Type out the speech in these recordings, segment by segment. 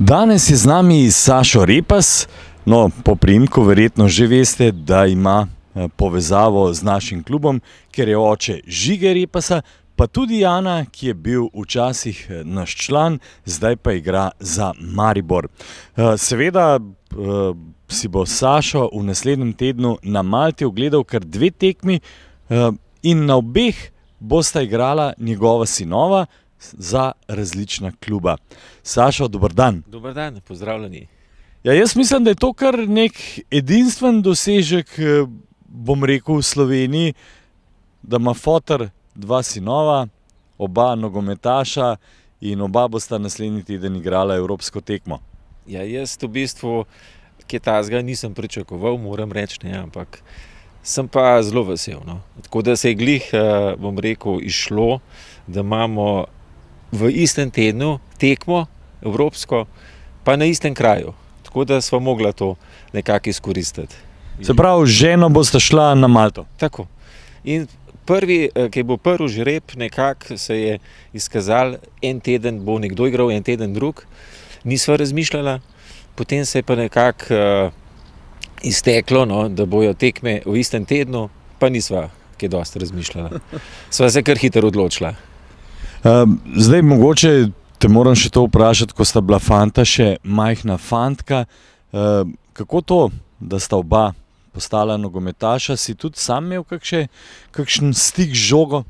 Danes je z nami Sašo Repas, no, po priimku verjetno že veste, da ima povezavo z našim klubom, ker je oče Žige Repasa, pa tudi Jana, ki je bil včasih naš član, zdaj pa igra za Maribor. Seveda si bo Sašo v naslednjem tednu na Malti ogledal kar 2 tekmi in na obeh bosta igrala njegova sinova za različna kluba. Sašo, dober dan. Dober dan, pozdravljeni. Ja, jaz mislim, da je to kar nek edinstven dosežek, bom rekel, v Sloveniji, da ima foter 2 sinova, oba nogometaša in oba bosta naslednji teden igrala evropsko tekmo. Ja, jaz v bistvu kaj takega nisem pričakoval, moram reči, ne, ampak sem pa zelo vesel. No. Tako da se je glih, bom rekel, izšlo, da imamo v istem tednu tekmo evropsko, pa na istem kraju. Tako da sva mogla to nekako izkoristiti. Se pravi, z ženo bosta šla na Malto. Tako. In prvi, ki bo prvi žreb, nekako se je izkazal, en teden bo nekdo igral, en teden drug. Nisva razmišljala, potem se je pa nekako izteklo, no, da bojo tekme v istem tednu, pa nisva kaj dosti razmišljala. Sva se kar hitro odločila. Zdaj mogoče te moram še to vprašati, ko sta bila fanta še majhna fantka. Kako to, da sta oba postala nogometaša, si tudi sam imel kakšen stik z žogo?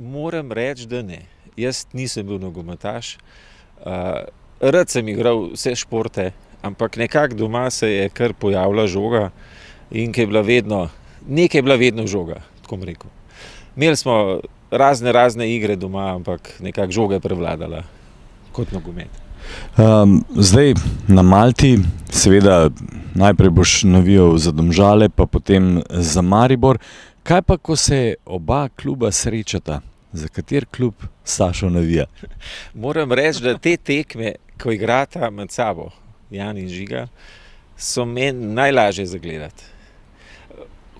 Moram reči, da ne. Jaz nisem bil nogometaš. Rad sem igral vse športe, ampak nekako doma se je kar pojavila žoga in nekaj je bila vedno žoga, tako bom rekel. Imeli smo razne igre doma, ampak nekako žoga je prevladala kot nogomet. Zdaj na Malti, seveda najprej boš navijal za Domžale, pa potem za Maribor. Kaj pa, ko se oba kluba srečata? Za kater klub Sašo navija? Moram reči, da te tekme, ko igrata med sabo, Jan in Žiga, so meni najlažje zagledati.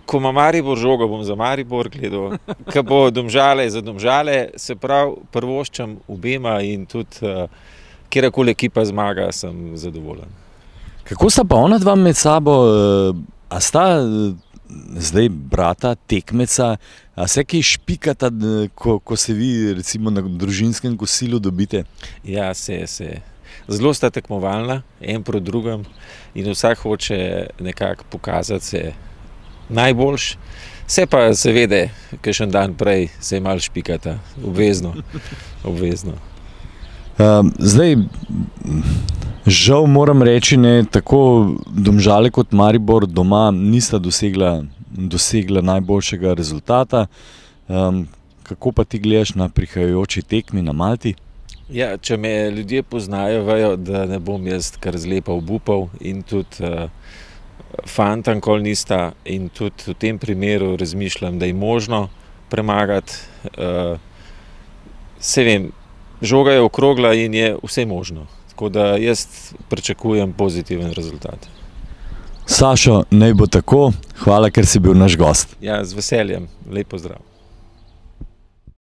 Ko ima Maribor žogo, bom za Maribor gledal, ko bo Domžale za Domžale, se pravi, prvoščam obema in tudi kjerkoli ekipa zmaga, sem zadovoljen. Kako sta pa ona dva med sabo, a sta zdaj brata, tekmeca, a se kaj špikata, ko se vi recimo na družinskem kosilu dobite? Ja, se. Zelo sta tekmovalna, en proti drugem in vsak hoče nekako pokazati se najboljš. Se pa seveda, kakšen dan prej se je malo špikata, obvezno. Zdaj, žal moram reči, ne, tako Domžale kot Maribor doma nista dosegla najboljšega rezultata. Kako pa ti gledaš na prihajajoči tekmi na Malti? Ja, če me ljudje poznajo, vejo, da ne bom jaz kar zlepa obupal in tudi fanta nikoli nista in tudi v tem primeru razmišljam, da je možno premagati. Se vem, žoga je okrogla in je vse možno. Tako da jaz pričakujem pozitiven rezultat. Sašo, naj bo tako. Hvala, ker si bil naš gost. Ja, z veseljem. Lep pozdrav.